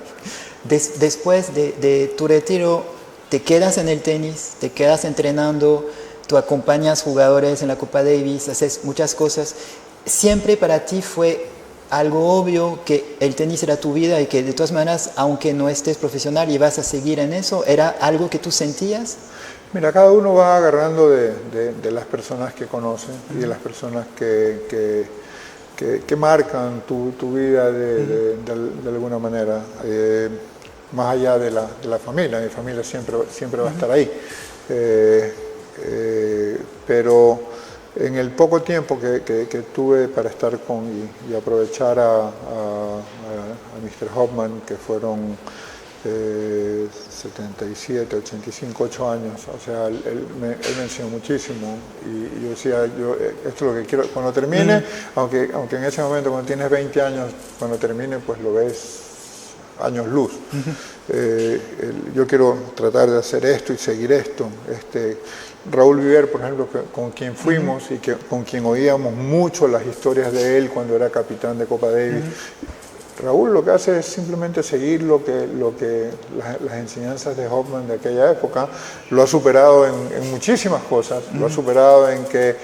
Después de tu retiro, te quedas en el tenis, te quedas entrenando, tú acompañas jugadores en la Copa Davis, haces muchas cosas. ¿Siempre para ti fue algo obvio que el tenis era tu vida y que de todas maneras, aunque no estés profesional y vas a seguir en eso, era algo que tú sentías? Mira, cada uno va agarrando de las personas que conoce y de las personas que marcan tu vida de alguna manera, más allá de la familia. Mi familia siempre va a estar ahí. Pero en el poco tiempo que tuve para estar con y aprovechar a Mr. Hoffman, que fueron 77, 85, 8 años, o sea, él me enseñó muchísimo y yo decía, esto es lo que quiero, cuando termine, aunque en ese momento cuando tienes 20 años, cuando termine pues lo ves años luz. Yo quiero tratar de hacer esto y seguir esto. Raúl Viver, por ejemplo, con quien fuimos y con quien oíamos mucho las historias de él cuando era capitán de Copa Davis. Raúl lo que hace es simplemente seguir las enseñanzas de Hoffman de aquella época. Lo ha superado en muchísimas cosas. Lo ha superado en que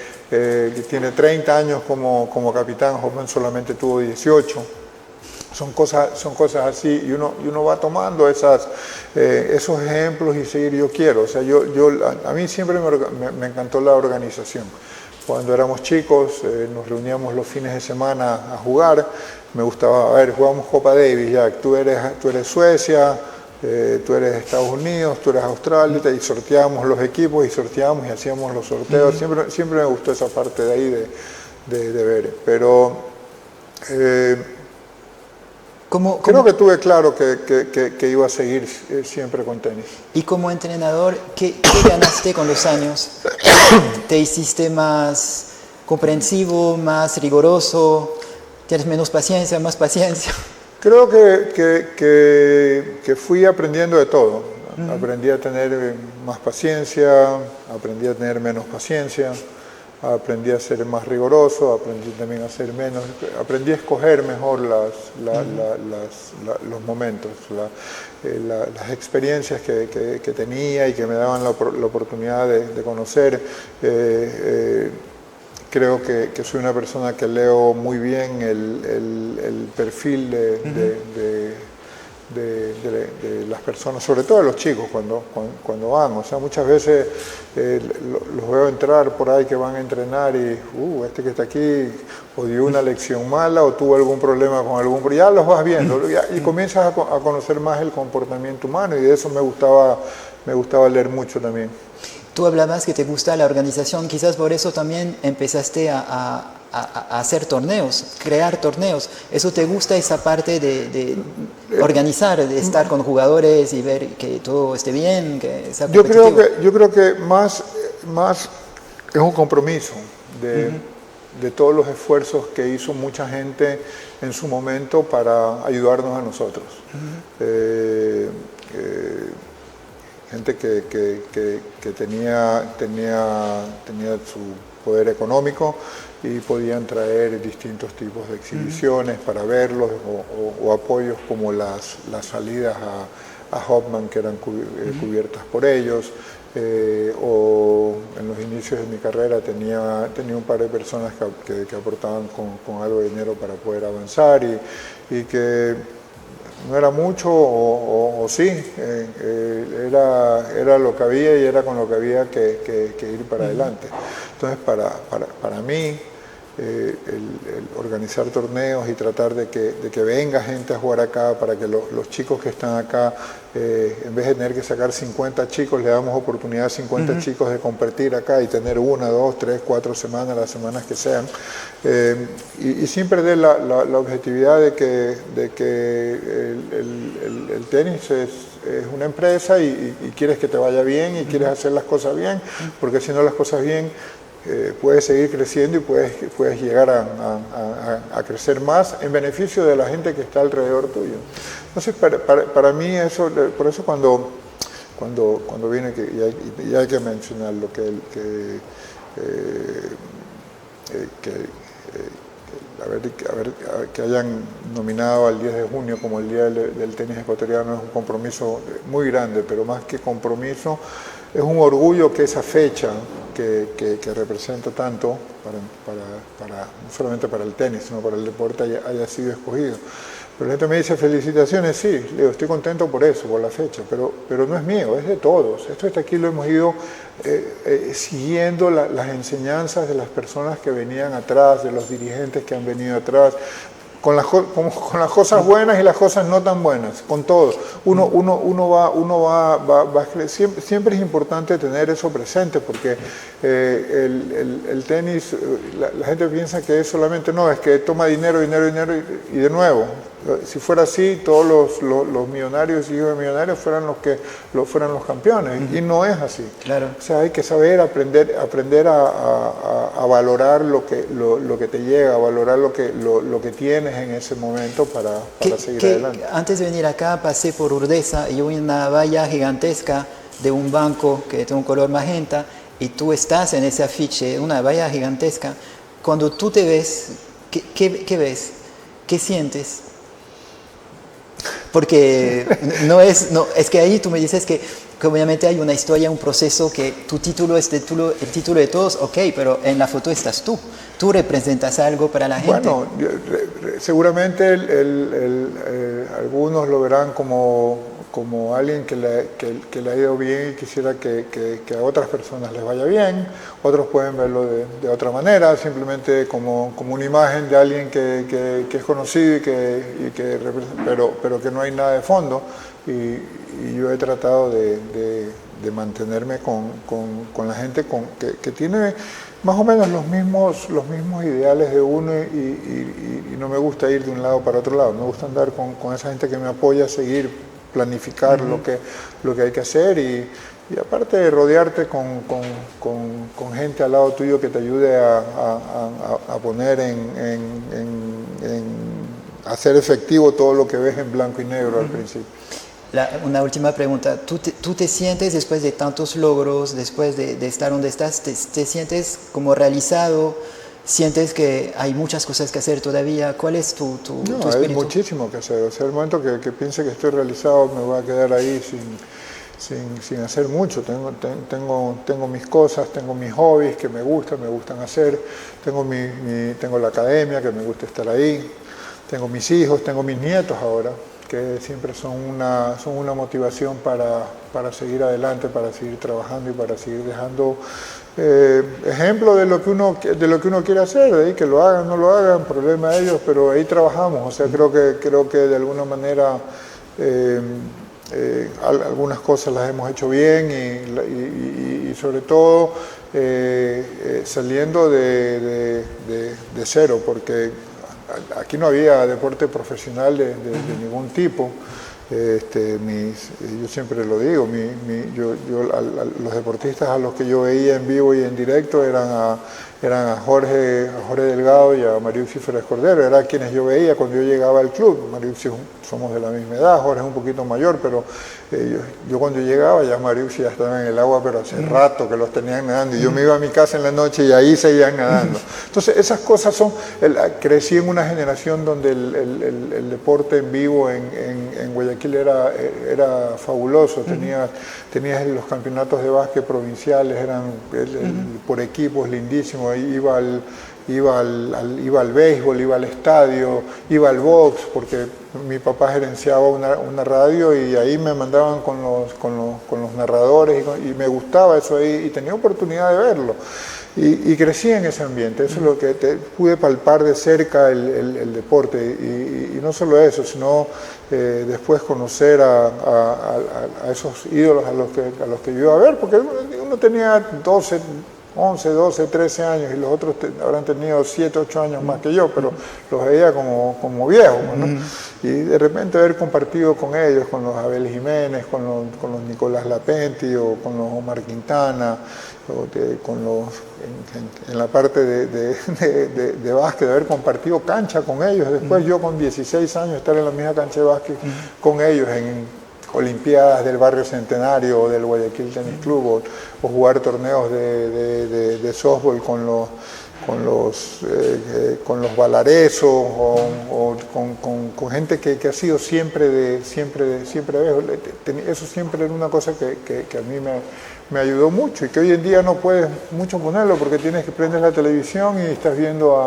tiene 30 años como capitán. Hoffman solamente tuvo 18. Son cosas así y uno va tomando esos ejemplos y seguir. Yo quiero, o sea, a mí siempre me encantó la organización. Cuando éramos chicos nos reuníamos los fines de semana a jugar. Me gustaba, a ver, jugamos Copa Davis, Jack, tú eres Suecia, tú eres Estados Unidos, tú eres Australia, y sorteábamos los equipos y sorteábamos y hacíamos los sorteos. Siempre me gustó esa parte de ahí de ver, pero creo que tuve claro que iba a seguir siempre con tenis. Y como entrenador, ¿qué ganaste con los años? ¿Te hiciste más comprensivo, más riguroso? ¿Tienes menos paciencia, más paciencia? Creo que fui aprendiendo de todo. Aprendí a tener más paciencia, aprendí a tener menos paciencia, aprendí a ser más riguroso, aprendí también a ser menos, aprendí a escoger mejor los momentos, las experiencias que tenía y que me daban la oportunidad de conocer. Creo que soy una persona que leo muy bien el perfil de las personas, sobre todo de los chicos cuando van. O sea, muchas veces los veo entrar por ahí que van a entrenar y este que está aquí o dio una lección mala o tuvo algún problema con ya los vas viendo y comienzas a conocer más el comportamiento humano, y de eso me gustaba leer mucho también. Tú hablabas que te gusta la organización, quizás por eso también empezaste a hacer torneos, crear torneos. ¿Eso te gusta, esa parte de organizar, de estar con jugadores y ver que todo esté bien, que sea competitivo? Yo creo que más es un compromiso de todos los esfuerzos que hizo mucha gente en su momento para ayudarnos a nosotros. Gente que tenía su poder económico y podían traer distintos tipos de exhibiciones para verlos o apoyos como las salidas a Hoffman, que eran cubiertas por ellos, o en los inicios de mi carrera tenía un par de personas que aportaban con algo de dinero para poder avanzar y que no era mucho o sí, era lo que había y era con lo que había que ir para adelante. Entonces para mí el organizar torneos y tratar de que venga gente a jugar acá para que los chicos que están acá, en vez de tener que sacar 50 chicos, le damos oportunidad a 50 chicos de competir acá y tener 1, 2, 3, 4 semanas, las semanas que sean. Y sin perder la objetividad de que el tenis es una empresa y quieres que te vaya bien y quieres hacer las cosas bien, porque haciendo las cosas bien puedes seguir creciendo y puedes llegar a crecer más en beneficio de la gente que está alrededor tuyo. Entonces, para mí eso, por eso cuando viene, y hay que mencionarlo, que hayan nominado al 10 de junio como el Día del Tenis Ecuatoriano es un compromiso muy grande, pero más que compromiso, es un orgullo que esa fecha que representa tanto, no solamente para el tenis, sino para el deporte, haya sido escogido. Pero la gente me dice, felicitaciones, sí, le digo, estoy contento por eso, por la fecha, pero no es mío, es de todos. Esto está aquí, lo hemos ido siguiendo las enseñanzas de las personas que venían atrás, de los dirigentes que han venido atrás, con las cosas buenas y las cosas no tan buenas, con todo. Siempre es importante tener eso presente, porque el tenis, la gente piensa que es solamente, no, es que toma dinero y de nuevo. Si fuera así, todos los millonarios y hijos de millonarios fueran los campeones, y no es así. Claro. O sea, hay que saber aprender a valorar lo que te llega, a valorar lo que tienes en ese momento para seguir adelante. Antes de venir acá pasé por Urdesa y hubo una valla gigantesca de un banco que tiene un color magenta y tú estás en ese afiche, una valla gigantesca. Cuando tú te ves, ¿qué ves? ¿Qué sientes? Porque es que ahí tú me dices que obviamente hay una historia, un proceso, que tu título es el título de todos, ok, pero en la foto estás tú representas algo para la gente. Bueno, seguramente algunos lo verán como alguien que le ha ido bien y quisiera que a otras personas les vaya bien. Otros pueden verlo de otra manera, simplemente como una imagen de alguien que es conocido pero que no hay nada de fondo. Y yo he tratado de mantenerme con la gente que tiene más o menos los mismos ideales de uno, y no me gusta ir de un lado para otro lado. Me gusta andar con esa gente que me apoya a seguir, planificar lo que hay que hacer, y aparte de rodearte con gente al lado tuyo que te ayude a poner a hacer efectivo todo lo que ves en blanco y negro al principio. Una última pregunta. ¿Tú te sientes, después de tantos logros, después de estar donde estás, te sientes como realizado? ¿Sientes que hay muchas cosas que hacer todavía? ¿Cuál es tu espíritu? Hay muchísimo que hacer. O sea, el momento que piense que estoy realizado, me voy a quedar ahí sin hacer mucho. Tengo mis cosas, tengo mis hobbies que me gustan hacer. Tengo la academia, que me gusta estar ahí. Tengo mis hijos, tengo mis nietos ahora, que siempre son una motivación para seguir adelante, para seguir trabajando y para seguir dejando ejemplo de lo que uno quiere hacer. De ahí que lo hagan, no lo hagan, problema de ellos, pero ahí trabajamos. O sea, creo que de alguna manera algunas cosas las hemos hecho bien, y sobre todo saliendo de cero, porque aquí no había deporte profesional de ningún tipo. Yo siempre lo digo, los deportistas a los que yo veía en vivo y en directo eran a Jorge Delgado y a Mariucci Férez Cordero. Eran quienes yo veía cuando yo llegaba al club. Mariucci, somos de la misma edad, Jorge es un poquito mayor, pero yo cuando llegaba ya Mariucci ya estaba en el agua, pero hace rato que los tenían nadando, y yo me iba a mi casa en la noche y ahí seguían nadando. Entonces esas cosas crecí en una generación donde el deporte en vivo en Guayaquil era fabuloso. Tenías los campeonatos de básquet provinciales, eran por equipos, lindísimos. Ahí iba iba al béisbol, iba al estadio, iba al box, porque mi papá gerenciaba una radio y ahí me mandaban con los narradores y me gustaba eso ahí y tenía oportunidad de verlo. Y crecí en ese ambiente, eso es lo que pude palpar de cerca el deporte y no solo eso, sino después conocer a esos ídolos a los que yo iba a ver, porque uno tenía 11, 12, 13 años y los otros habrán tenido 7, 8 años más que yo, pero los veía como viejos, ¿no? Y de repente haber compartido con ellos, con los Abel Jiménez, con los Nicolás Lapenti o con los Omar Quintana, con los, en la parte de básquet, de haber compartido cancha con ellos. Después yo con 16 años estar en la misma cancha de básquet con ellos en Olimpiadas del Barrio Centenario o del Guayaquil Tenis Club o jugar torneos de softball con los Valaresos o con gente que ha sido siempre viejo. Eso siempre era una cosa que a mí me ayudó mucho y que hoy en día no puedes mucho ponerlo porque tienes que prender la televisión y estás viendo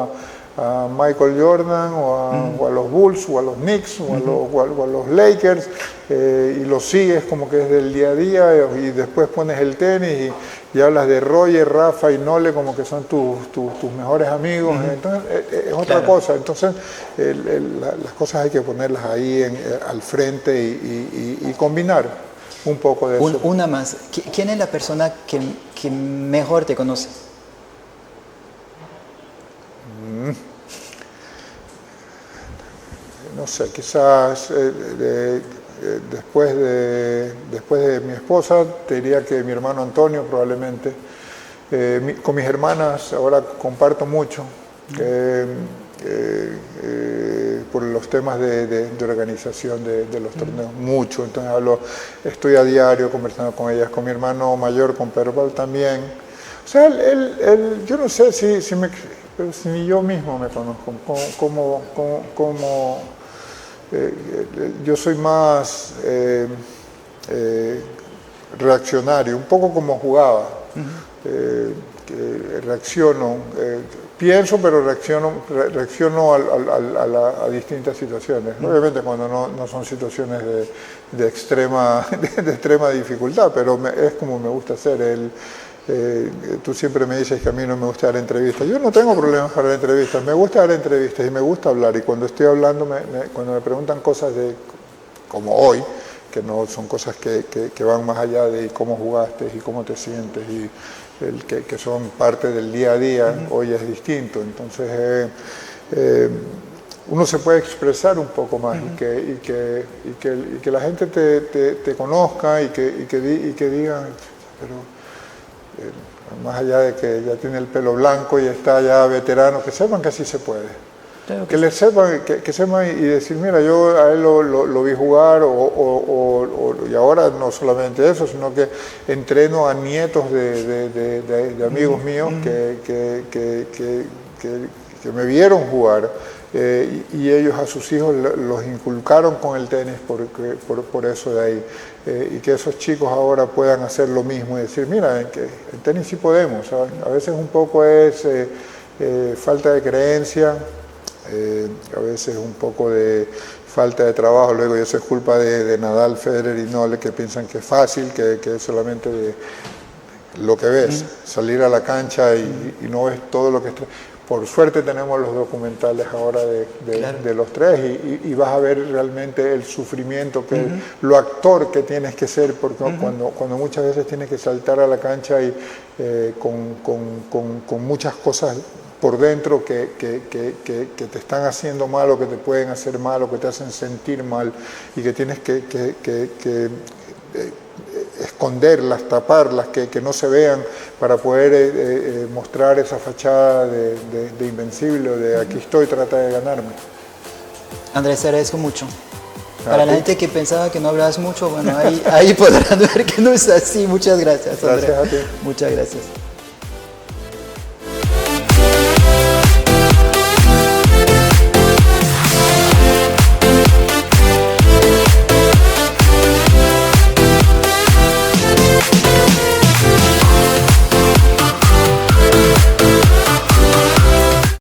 a Michael Jordan o a los Bulls o a los Knicks o a los Lakers y los sigues como que es del día a día y después pones el tenis y hablas de Roger, Rafa y Nole como que son tus mejores amigos. Entonces es otra cosa. Entonces las cosas hay que ponerlas ahí al frente y combinar un poco de eso. Una más. ¿Quién es la persona que mejor te conoce? No sé, quizás después de mi esposa, te diría que mi hermano Antonio probablemente. Con mis hermanas ahora comparto mucho por los temas de organización de los torneos, mucho. Entonces estoy a diario conversando con ellas, con mi hermano mayor, con Pedro Pablo también. O sea, yo no sé pero si ni yo mismo me conozco, yo soy más reaccionario, un poco como jugaba. Reacciono, pienso pero reacciono a distintas situaciones. Obviamente cuando no son situaciones de extrema dificultad, pero es como me gusta hacer. Tú siempre me dices que a mí no me gusta dar entrevistas. Yo no tengo problemas para dar entrevistas, me gusta dar entrevistas y me gusta hablar. Y cuando estoy hablando, cuando me preguntan cosas como hoy, que no son cosas que van más allá de cómo jugaste y cómo te sientes y que son parte del día a día, hoy es distinto. Entonces uno se puede expresar un poco más y que la gente te conozca y que digan, pero más allá de que ya tiene el pelo blanco y está ya veterano, que sepan que así se puede. Claro que le sepan, que sepan y decir, mira, yo a él lo vi jugar y ahora no solamente eso, sino que entreno a nietos de amigos míos que me vieron jugar y ellos a sus hijos los inculcaron con el tenis por eso de ahí. Y que esos chicos ahora puedan hacer lo mismo y decir, mira, que en tenis sí podemos, ¿sabes? A veces un poco es falta de creencia, a veces un poco de falta de trabajo, luego eso es culpa de Nadal, Federer y Nole, que piensan que es fácil, que es solamente de lo que ves, salir a la cancha y no ves todo lo que está. Por suerte tenemos los documentales ahora de los tres y vas a ver realmente el sufrimiento, lo actor que tienes que ser, porque cuando muchas veces tienes que saltar a la cancha y con muchas cosas por dentro que te están haciendo mal o que te pueden hacer mal o que te hacen sentir mal y que tienes que esconderlas, taparlas, que no se vean para poder mostrar esa fachada de invencible o de aquí estoy, trata de ganarme. Andrés, te agradezco mucho. Para la gente que pensaba que no hablabas mucho, bueno, ahí podrán ver que no es así. Muchas gracias, Andrés. Gracias a ti. Muchas gracias.